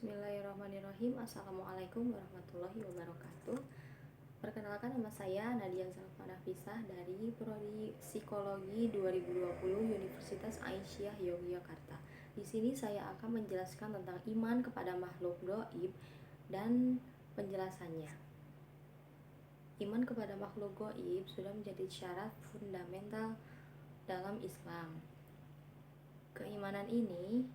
Bismillahirrahmanirrahim. Assalamualaikum warahmatullahi wabarakatuh. Perkenalkan, nama saya Nadia Zalfa Nafisah dari Prodi Psikologi 2020 Universitas Aisyah Yogyakarta. Di sini saya akan menjelaskan tentang iman kepada makhluk gaib dan penjelasannya. Iman kepada makhluk gaib sudah menjadi syarat fundamental dalam Islam. Keimanan ini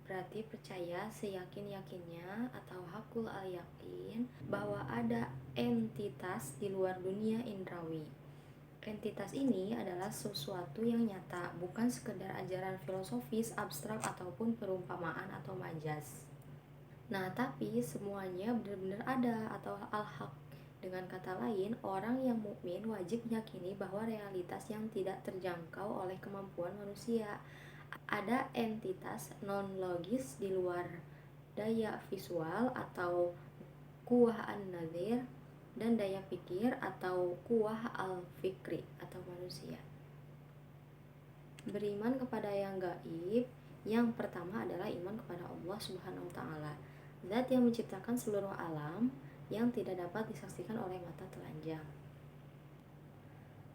berarti percaya seyakin-yakinnya atau hakul al-yakin bahwa ada entitas di luar dunia indrawi. Entitas ini adalah sesuatu yang nyata, bukan sekedar ajaran filosofis, abstrak, ataupun perumpamaan atau majas. Nah, tapi semuanya benar-benar ada atau al-haq. Dengan kata lain, orang yang mukmin wajib meyakini bahwa realitas yang tidak terjangkau oleh kemampuan manusia. Ada entitas non-logis di luar daya visual atau kuwah an-nadhir dan daya pikir atau kuwah al-fikri atau manusia. Beriman kepada yang gaib, yang pertama adalah iman kepada Allah Subhanahu wa taala, zat yang menciptakan seluruh alam yang tidak dapat disaksikan oleh mata telanjang.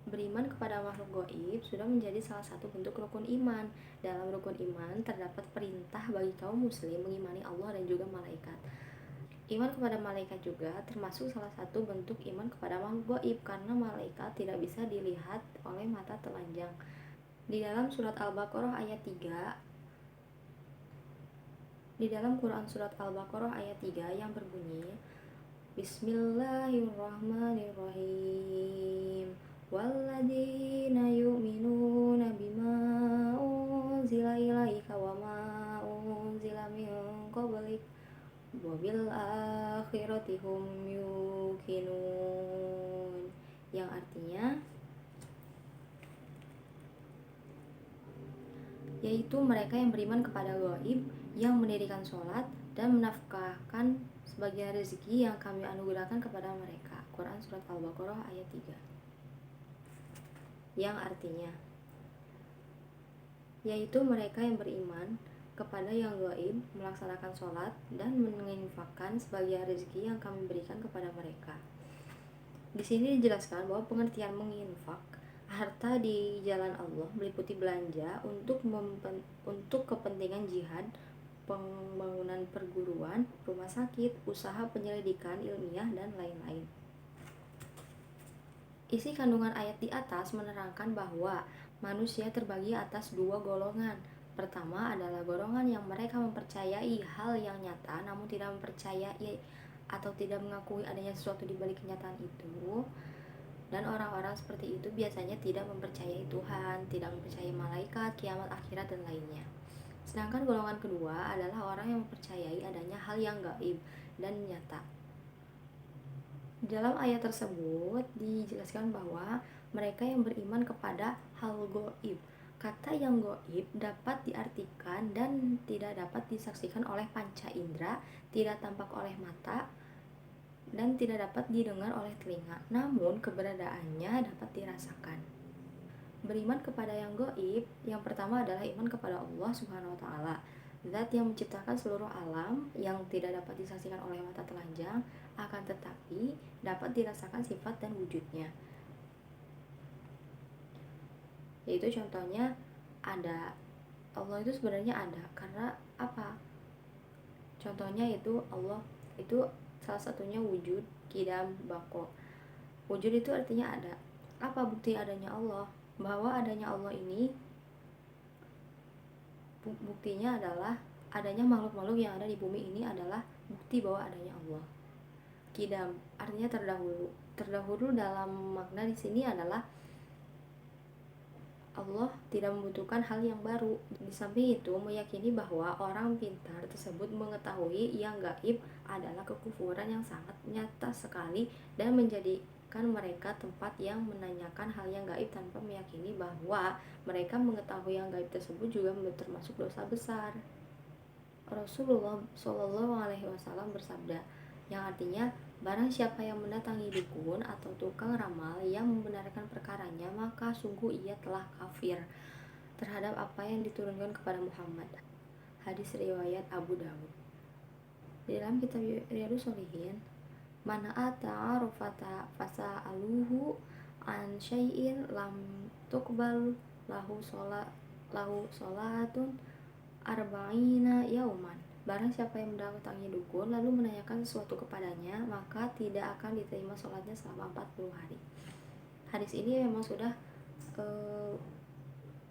Beriman kepada makhluk gaib sudah menjadi salah satu bentuk rukun iman. Dalam rukun iman terdapat perintah bagi kaum muslim mengimani Allah dan juga malaikat. Iman kepada malaikat juga termasuk salah satu bentuk iman kepada makhluk gaib, karena malaikat tidak bisa dilihat oleh mata telanjang. Di dalam surat Al-Baqarah ayat 3, di dalam Quran surat Al-Baqarah ayat 3 yang berbunyi, Bismillahirrahmanirrahim. Walladzina yu'minuna bima unzila ilaika wa ma unzila min qablik wa bil akhirati hum yuqinun, yang artinya yaitu mereka yang beriman kepada gaib, yang mendirikan sholat dan menafkahkan sebagian rezeki yang kami anugerahkan kepada mereka. Quran surat Al-Baqarah ayat 3, yang artinya yaitu mereka yang beriman kepada yang gaib, melaksanakan sholat dan menginfakkan sebagian rezeki yang kami berikan kepada mereka. Di sini dijelaskan bahwa pengertian menginfak harta di jalan Allah meliputi belanja untuk kepentingan jihad, pembangunan perguruan, rumah sakit, usaha penyelidikan ilmiah, dan lain-lain. Isi kandungan ayat di atas menerangkan bahwa manusia terbagi atas dua golongan. Pertama adalah golongan yang mereka mempercayai hal yang nyata namun tidak mempercayai atau tidak mengakui adanya sesuatu di balik kenyataan itu. Dan orang-orang seperti itu biasanya tidak mempercayai Tuhan, tidak mempercayai malaikat, kiamat, akhirat, dan lainnya. Sedangkan golongan kedua adalah orang yang mempercayai adanya hal yang gaib dan nyata. Dalam ayat tersebut dijelaskan bahwa mereka yang beriman kepada hal gaib. Kata yang gaib dapat diartikan dan tidak dapat disaksikan oleh panca indera, tidak tampak oleh mata, dan tidak dapat didengar oleh telinga, namun keberadaannya dapat dirasakan. Beriman kepada yang gaib, yang pertama adalah iman kepada Allah Subhanahu wa taala, zat yang menciptakan seluruh alam yang tidak dapat disaksikan oleh mata telanjang, akan tetapi dapat dirasakan sifat dan wujudnya. Yaitu contohnya ada, Allah itu sebenarnya ada karena apa? Contohnya itu Allah itu salah satunya wujud, qidam, baqo. Wujud itu artinya ada. Apa bukti adanya Allah? Bahwa adanya Allah ini buktinya adalah adanya makhluk-makhluk yang ada di bumi ini adalah bukti bahwa adanya Allah. Qidam artinya terdahulu. Terdahulu dalam makna di sini adalah Allah tidak membutuhkan hal yang baru. Di samping itu, meyakini bahwa orang pintar tersebut mengetahui yang gaib adalah kekufuran yang sangat nyata sekali dan menjadikan mereka tempat yang menanyakan hal yang gaib tanpa meyakini bahwa mereka mengetahui yang gaib tersebut juga termasuk dosa besar. Rasulullah Shallallahu Alaihi Wasallam bersabda, yang artinya, barang siapa yang mendatangi dukun atau tukang ramal yang membenarkan perkaranya, maka sungguh ia telah kafir terhadap apa yang diturunkan kepada Muhammad. Hadis riwayat Abu Dawud. Di dalam kitab Riyadhus Shalihin, man ata arafata fasa'aluhu an syai'in lam tuqbal lahu sholatun arba'ina yauman. Barang siapa yang mendatangi dukun lalu menanyakan sesuatu kepadanya, maka tidak akan diterima sholatnya selama 40 hari. Hadis ini memang sudah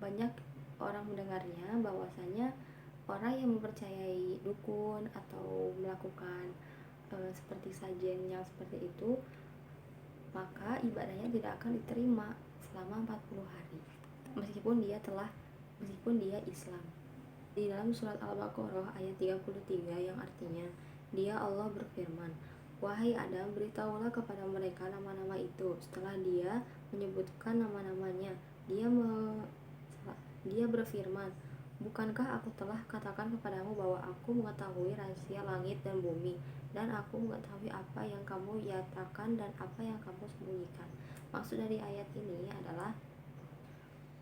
banyak orang mendengarnya, bahwasanya orang yang mempercayai dukun atau melakukan seperti sajian yang seperti itu, maka ibadahnya tidak akan diterima selama 40 hari meskipun dia Islam. Di dalam surat Al-Baqarah ayat 33 yang artinya, dia Allah berfirman, wahai Adam, beritahulah kepada mereka nama-nama itu. Setelah dia menyebutkan nama-namanya, dia berfirman, bukankah aku telah katakan kepadamu bahwa aku mengetahui rahasia langit dan bumi, dan aku mengetahui apa yang kamu nyatakan dan apa yang kamu sembunyikan. Maksud dari ayat ini adalah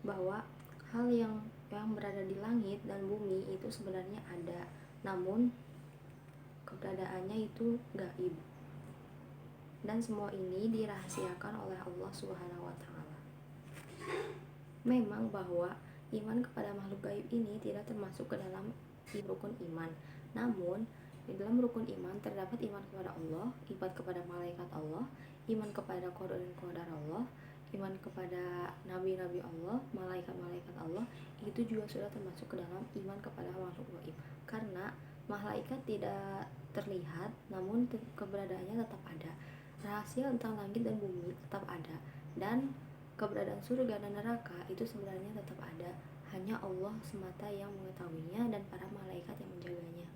bahwa hal yang berada di langit dan bumi itu sebenarnya ada, namun keberadaannya itu gaib, dan semua ini dirahasiakan oleh Allah Subhanahu wa Ta'ala. Memang bahwa iman kepada makhluk gaib ini tidak termasuk ke dalam rukun iman, namun di dalam rukun iman terdapat iman kepada Allah, iman kepada malaikat Allah, iman kepada qada dan qadar Allah, iman kepada nabi-nabi Allah, malaikat-malaikat Allah. Itu juga sudah termasuk ke dalam iman kepada makhluk gaib, karena malaikat tidak terlihat namun keberadaannya tetap ada. Rahasia tentang langit dan bumi tetap ada, dan keberadaan surga dan neraka itu sebenarnya tetap ada. Hanya Allah semata yang mengetahuinya dan para malaikat yang menjaganya.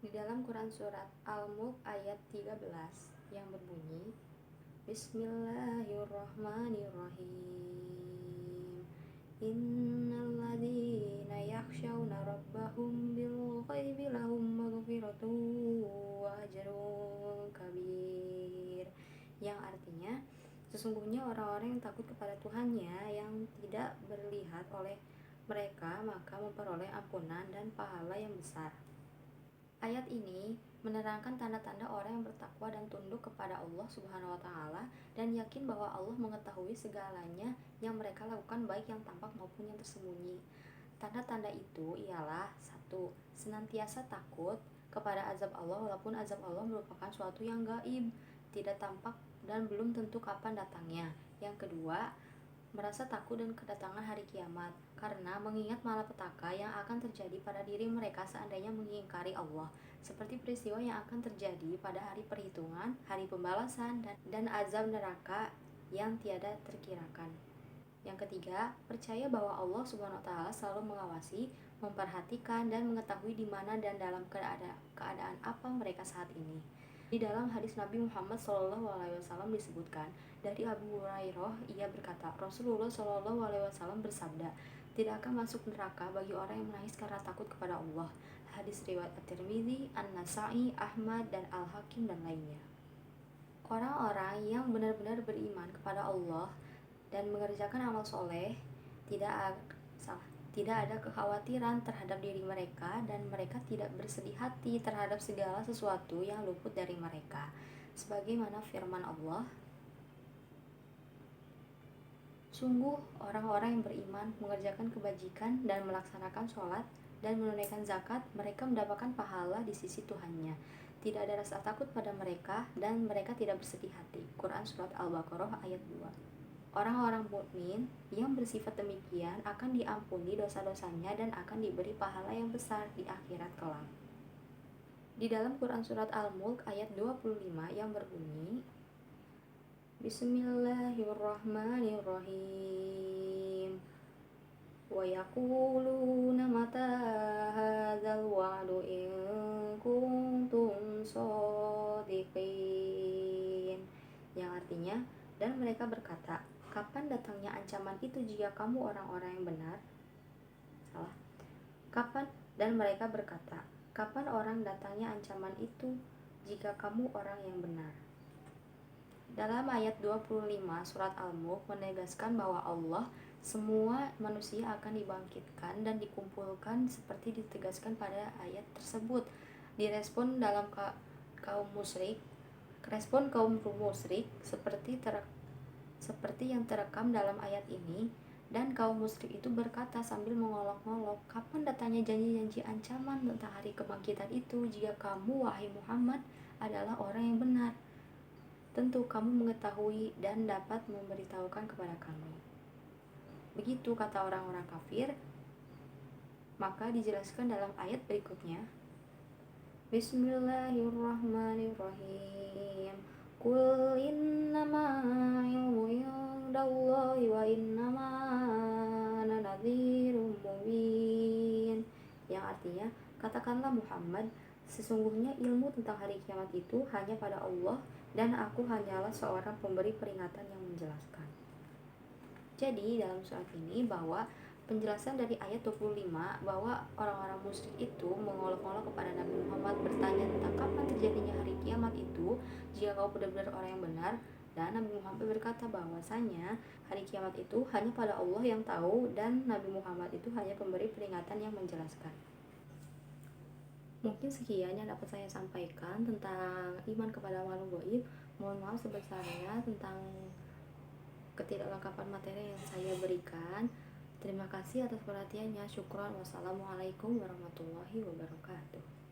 Di dalam Quran surat Al-Mulk ayat 13 yang berbunyi, Bismillahirrahmanirrahim. Innalladzina yakhshawna rabbahum bil ghaibi lahum maghfiratun wa ajrun kabir. Yang artinya, sesungguhnya orang-orang yang takut kepada Tuhannya yang tidak berlihat oleh mereka, maka memperoleh ampunan dan pahala yang besar. Ayat ini menerangkan tanda-tanda orang yang bertakwa dan tunduk kepada Allah Subhanahu wa Ta'ala dan yakin bahwa Allah mengetahui segalanya yang mereka lakukan, baik yang tampak maupun yang tersembunyi. Tanda-tanda itu ialah: 1. Senantiasa takut kepada azab Allah walaupun azab Allah merupakan suatu yang gaib, tidak tampak dan belum tentu kapan datangnya. Yang kedua, merasa takut dan kedatangan hari kiamat karena mengingat malapetaka yang akan terjadi pada diri mereka seandainya mengingkari Allah, seperti peristiwa yang akan terjadi pada hari perhitungan, hari pembalasan, dan azab neraka yang tiada terkirakan. Yang ketiga, percaya bahwa Allah Subhanahu wa Ta'ala selalu mengawasi, memperhatikan, dan mengetahui di mana dan dalam keadaan apa mereka saat ini. Di dalam hadis Nabi Muhammad SAW disebutkan dari Abu Hurairah, ia berkata, Rasulullah SAW bersabda, tidak akan masuk neraka bagi orang yang menangis karena takut kepada Allah. Hadis riwayat At-Tirmidzi, An-Nasa'i, Ahmad, dan Al-Hakim, dan lainnya. Orang-orang yang benar-benar beriman kepada Allah dan mengerjakan amal soleh tidak ada kekhawatiran terhadap diri mereka, dan mereka tidak bersedih hati terhadap segala sesuatu yang luput dari mereka. Sebagaimana firman Allah, sungguh orang-orang yang beriman, mengerjakan kebajikan dan melaksanakan sholat dan menunaikan zakat, mereka mendapatkan pahala di sisi Tuhannya. Tidak ada rasa takut pada mereka dan mereka tidak bersedih hati. Quran surat Al-Baqarah ayat 2. Orang-orang mukmin yang bersifat demikian akan diampuni dosa-dosanya dan akan diberi pahala yang besar di akhirat kelak. Di dalam Quran surat Al-Mulk ayat 25 yang berbunyi, Bismillahirrahmanirrahim. Wa yaquluna mata hadzal wa'du in kuntum shadiqin. Yang artinya, dan mereka berkata, kapan datangnya ancaman itu jika kamu orang-orang yang benar? Dan mereka berkata, kapan orang datangnya ancaman itu jika kamu orang yang benar? Dalam ayat 25 surat Al-Mulk menegaskan bahwa Allah, semua manusia akan dibangkitkan dan dikumpulkan seperti ditegaskan pada ayat tersebut. direspon dalam kaum musyrik, respon kaum musyrik seperti yang terekam dalam ayat ini. Dan kaum musyrik itu berkata sambil mengolok-ngolok, kapan datangnya janji-janji ancaman tentang hari kebangkitan itu jika kamu, wahai Muhammad, adalah orang yang benar? Tentu kamu mengetahui dan dapat memberitahukan kepada kami. Begitu kata orang-orang kafir. Maka dijelaskan dalam ayat berikutnya, Bismillahirrahmanirrahim. Qul innama ilmu indallahi wa innama ana nadhirum mubin. Yang artinya, katakanlah Muhammad, sesungguhnya ilmu tentang hari kiamat itu hanya pada Allah dan aku hanyalah seorang pemberi peringatan yang menjelaskan. Jadi dalam surat ini bahwa penjelasan dari ayat 25 bahwa orang-orang musyrik itu mengolok-olok kepada Nabi Muhammad, bertanya tentang kapan terjadinya hari kiamat itu jika kau benar-benar orang yang benar. Dan Nabi Muhammad berkata bahwasanya hari kiamat itu hanya pada Allah yang tahu dan Nabi Muhammad itu hanya pemberi peringatan yang menjelaskan. Mungkin sekian yang dapat saya sampaikan tentang iman kepada makhluk gaib. Mohon maaf sebesarnya tentang ketidaklengkapan materi yang saya berikan. Terima kasih atas perhatiannya. Syukron. Wassalamualaikum warahmatullahi wabarakatuh.